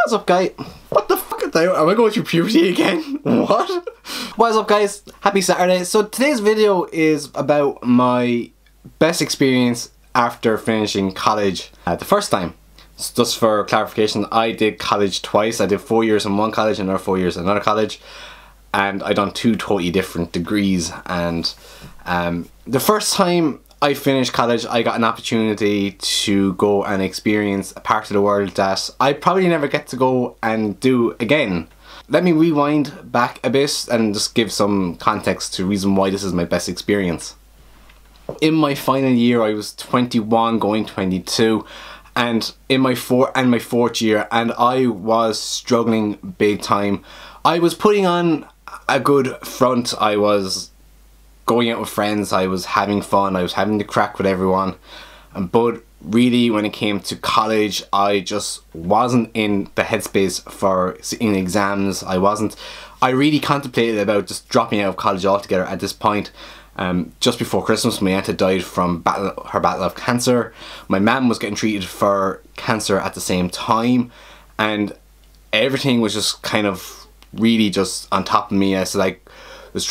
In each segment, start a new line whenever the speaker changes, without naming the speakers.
What's up, guys? What the fuck am I going through puberty again? What? What's up, guys? Happy Saturday. So today's video is about my best experience after finishing college the first time. So just for clarification, I did college twice. I did 4 years in one college and another 4 years in another college, and I done two totally different degrees. And the first time I finished college, I got an opportunity to go and experience a part of the world that I probably never get to go and do again. Let me rewind back a bit and just give some context to the reason why this is my best experience. In my final year, I was 21 going 22, and in my fourth year, and I was struggling big time. I was putting on a good front. I was going out with friends, I was having fun, I was having the crack with everyone, but really when it came to college, I just wasn't in the headspace for sitting exams. I really contemplated about just dropping out of college altogether at this point. Just before Christmas, my aunt had died from her battle of cancer. My mum was getting treated for cancer at the same time, and everything was just kind of really just on top of me. I was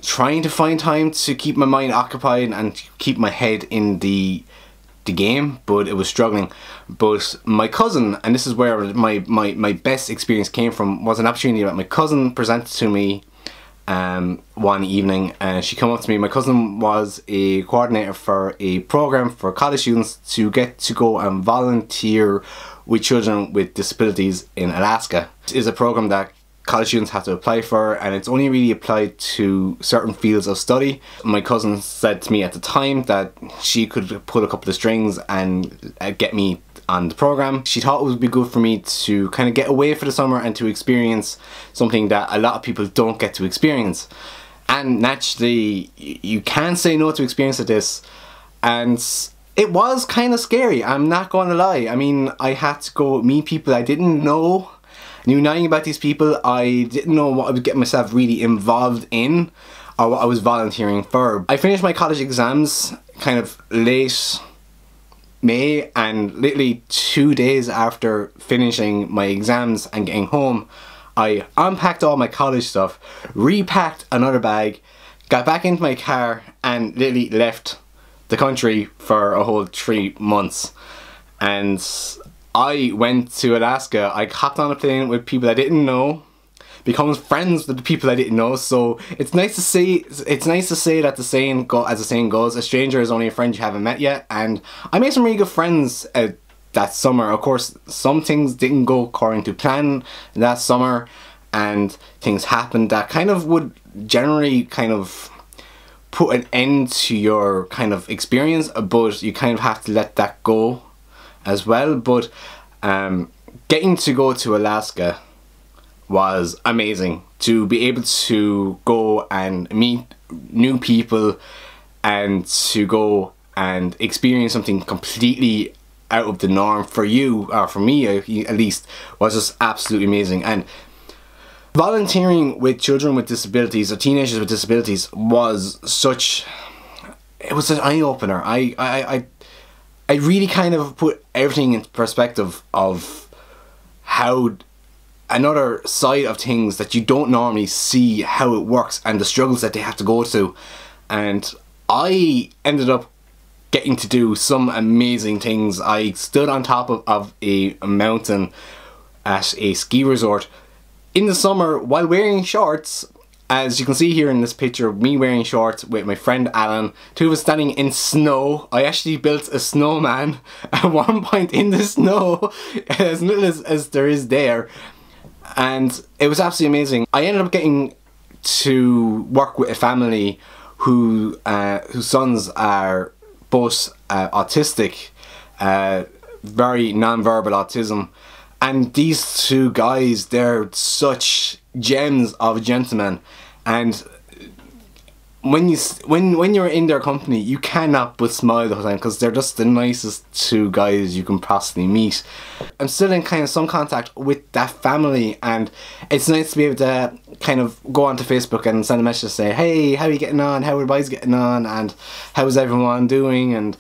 trying to find time to keep my mind occupied and keep my head in the game, but it was struggling. But my cousin, and this is where my best experience came from, was an opportunity that my cousin presented to me one evening. And she came up to me. My cousin was a coordinator for a program for college students to get to go and volunteer with children with disabilities in Alaska. It is a program that college students have to apply for, and it's only really applied to certain fields of study. My cousin said to me at the time that she could pull a couple of strings and get me on the program. She thought it would be good for me to kind of get away for the summer and to experience something that a lot of people don't get to experience. And naturally, you can't say no to experience like this, and it was kind of scary, I'm not going to lie. I mean, I had to go meet people I didn't know. I knew nothing about these people. I didn't know what I was getting myself really involved in or what I was volunteering for. I finished my college exams kind of late May, and literally 2 days after finishing my exams and getting home, I unpacked all my college stuff, repacked another bag, got back into my car and literally left the country for a whole 3 months. And I went to Alaska. I hopped on a plane with people I didn't know, become friends with the people I didn't know. So it's nice to say that as the saying goes, a stranger is only a friend you haven't met yet. And I made some really good friends that summer. Of course, some things didn't go according to plan that summer, and things happened that kind of would generally kind of put an end to your kind of experience, but you kind of have to let that go as well. But getting to go to Alaska was amazing. To be able to go and meet new people and to go and experience something completely out of the norm for you, or for me at least, was just absolutely amazing. And volunteering with children with disabilities or teenagers with disabilities was it was an eye-opener. I really kind of put everything into perspective of how another side of things that you don't normally see, how it works and the struggles that they have to go through. And I ended up getting to do some amazing things. I stood on top of a mountain at a ski resort in the summer while wearing shorts. As you can see here in this picture, me wearing shorts with my friend Alan, two of us standing in snow. I actually built a snowman at one point in the snow, as little as there is there. And it was absolutely amazing. I ended up getting to work with a family whose sons are both autistic, very non-verbal autism. And these two guys, they're such gems of gentlemen, and when you're in their company, you cannot but smile the whole time, because they're just the nicest two guys you can possibly meet. I'm still in kind of some contact with that family, and it's nice to be able to kind of go onto Facebook and send a message to say, hey, how are you getting on, how are the boys getting on, and how is everyone doing, and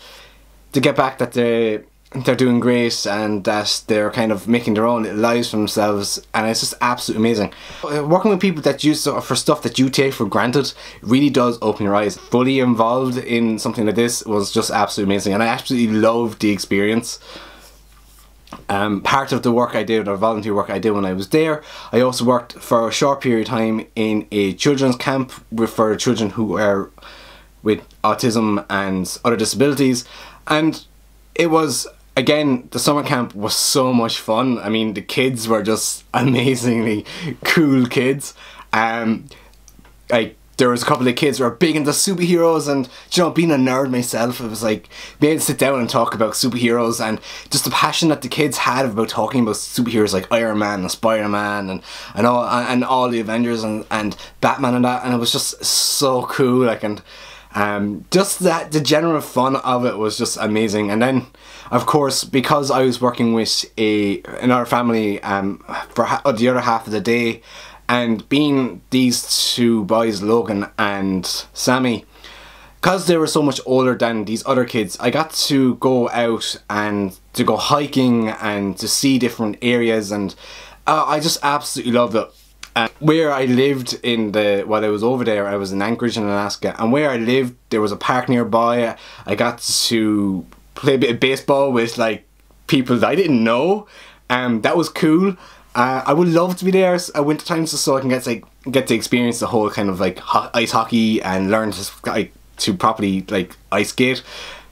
to get back that they're doing great and that they're kind of making their own little lives for themselves, and it's just absolutely amazing. Working with people that use for stuff that you take for granted really does open your eyes. Fully involved in something like this was just absolutely amazing, and I absolutely loved the experience. Part of the work I did, or volunteer work I did when I was there, I also worked for a short period of time in a children's camp for children who are with autism and other disabilities, and it was, again, the summer camp was so much fun. I mean, the kids were just amazingly cool kids. Like, there was a couple of kids who were big into superheroes, and, you know, being a nerd myself, it was like being able to sit down and talk about superheroes, and just the passion that the kids had about talking about superheroes like Iron Man and Spider-Man and all the Avengers and Batman and that, and it was just so cool. Like, and just that the general fun of it was just amazing. And then, of course, because I was working with another family for the other half of the day, and being these two boys, Logan and Sammy, because they were so much older than these other kids, I got to go out and to go hiking and to see different areas, and I just absolutely loved it. Where I lived while I was over there, I was in Anchorage in Alaska, and where I lived there was a park nearby. I got to play a bit of baseball with like people that I didn't know, and that was cool. I would love to be there at winter time just so I can get to experience the whole kind of like ice hockey and learn to properly like ice skate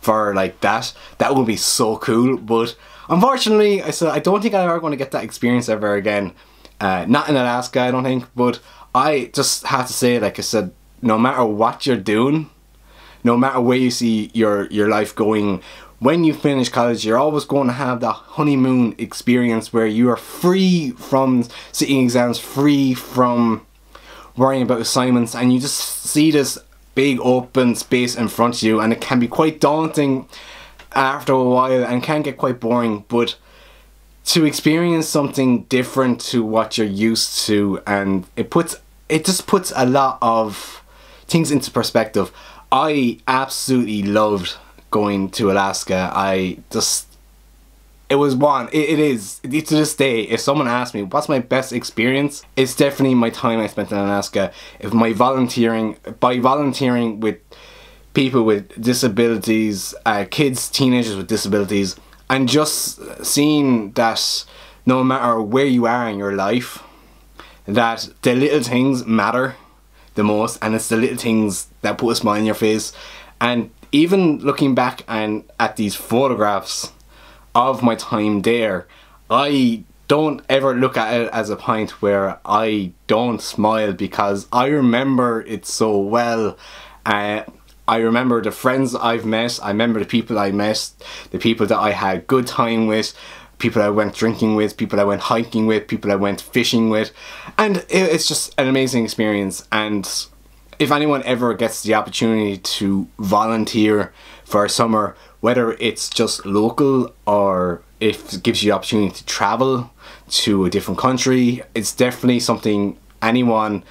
for like that. That would be so cool, but unfortunately I don't think I'm ever going to get that experience ever again. Not in Alaska, I don't think, but I just have to say, like I said, no matter what you're doing, no matter where you see your life going, when you finish college, you're always going to have that honeymoon experience where you are free from sitting exams, free from worrying about assignments, and you just see this big open space in front of you, and it can be quite daunting after a while and can get quite boring, but to experience something different to what you're used to, and it just puts a lot of things into perspective. I absolutely loved going to Alaska. It is to this day, if someone asks me what's my best experience, it's definitely my time I spent in Alaska. By volunteering with people with disabilities, kids, teenagers with disabilities, and just seeing that no matter where you are in your life, that the little things matter the most, and it's the little things that put a smile on your face. And even looking back at these photographs of my time there, I don't ever look at it as a point where I don't smile, because I remember it so well. I remember the friends I've met, I remember the people I met, the people that I had good time with, people I went drinking with, people I went hiking with, people I went fishing with, and it's just an amazing experience. And if anyone ever gets the opportunity to volunteer for a summer, whether it's just local or if it gives you the opportunity to travel to a different country, it's definitely something anyone,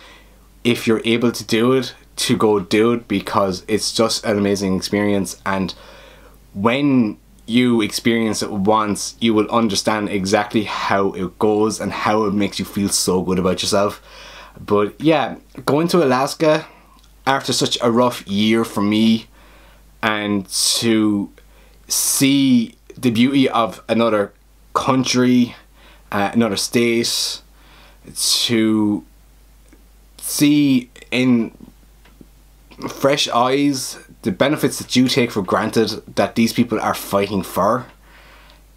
if you're able to do it, to go do it, because it's just an amazing experience. And when you experience it once, you will understand exactly how it goes and how it makes you feel so good about yourself. But yeah, going to Alaska after such a rough year for me, and to see the beauty of another country, another state, to see in fresh eyes the benefits that you take for granted that these people are fighting for.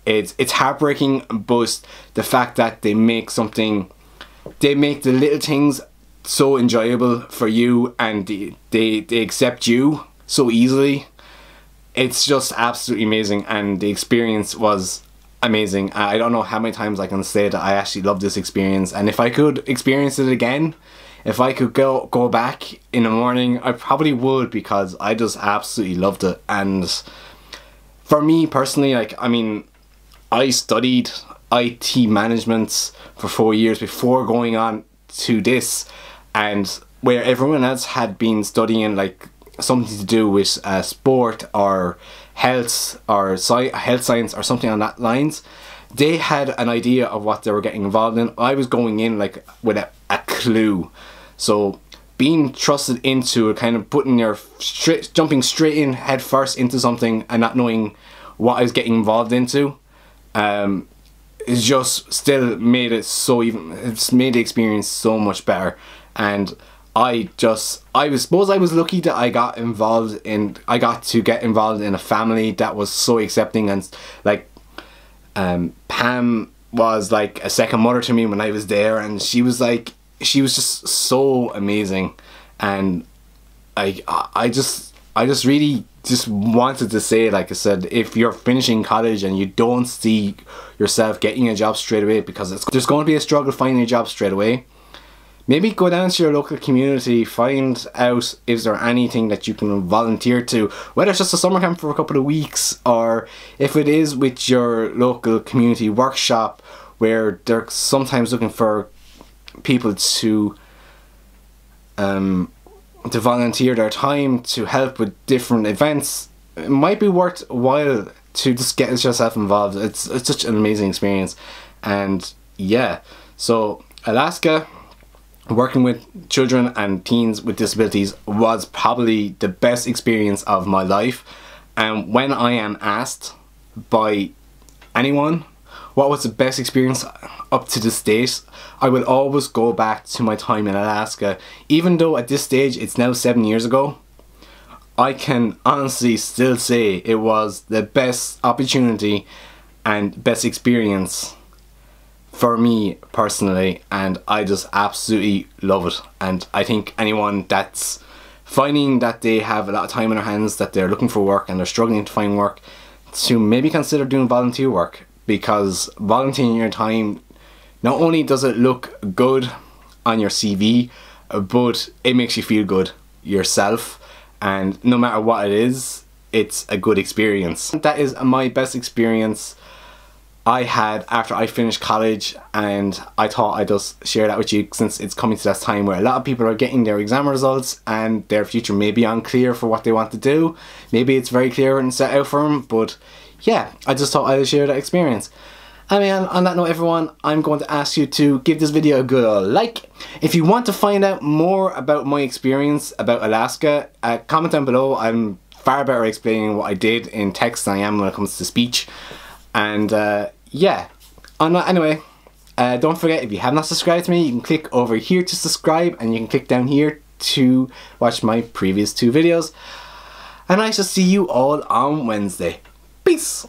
It's heartbreaking, but the fact that they make the little things so enjoyable for you, and they accept you so easily, it's just absolutely amazing. And the experience was amazing. I don't know how many times I can say that I actually love this experience, and if I could experience it again, if I could go back in the morning, I probably would, because I just absolutely loved it. And for me personally, like, I mean, I studied IT management for 4 years before going on to this, and where everyone else had been studying like something to do with sport or health or health science or something on that lines. They had an idea of what they were getting involved in. I was going in like with a clue. So being trusted into kind of putting your jumping straight in head first into something and not knowing what I was getting involved into, it's just still made it so it's made the experience so much better. And I suppose I was lucky that I got to get involved in a family that was so accepting, and like Pam was like a second mother to me when I was there, and she was just so amazing. And I just really just wanted to say, like I said, if you're finishing college and you don't see yourself getting a job straight away, because there's going to be a struggle finding a job straight away, maybe go down to your local community, find out is there anything that you can volunteer to, whether it's just a summer camp for a couple of weeks, or if it is with your local community workshop where they're sometimes looking for people to volunteer their time to help with different events. It might be worthwhile to just get yourself involved. It's such an amazing experience. And yeah, so Alaska, working with children and teens with disabilities, was probably the best experience of my life. And when I am asked by anyone what was the best experience up to this date, I will always go back to my time in Alaska. Even though at this stage it's now 7 years ago, I can honestly still say it was the best opportunity and best experience for me personally, and I just absolutely love it. And I think anyone that's finding that they have a lot of time in their hands, that they're looking for work and they're struggling to find work, to maybe consider doing volunteer work, because volunteering your time, not only does it look good on your CV, but it makes you feel good yourself, and no matter what it is, it's a good experience. That is my best experience I had after I finished college, and I thought I'd just share that with you since it's coming to that time where a lot of people are getting their exam results and their future may be unclear for what they want to do. Maybe it's very clear and set out for them, but yeah, I just thought I'd share that experience. I mean, on that note everyone, I'm going to ask you to give this video a good old like. If you want to find out more about my experience about Alaska, comment down below. I'm far better at explaining what I did in text than I am when it comes to speech. And yeah, anyway, don't forget, if you have not subscribed to me, you can click over here to subscribe, and you can click down here to watch my previous 2 videos. And I shall see you all on Wednesday. Peace!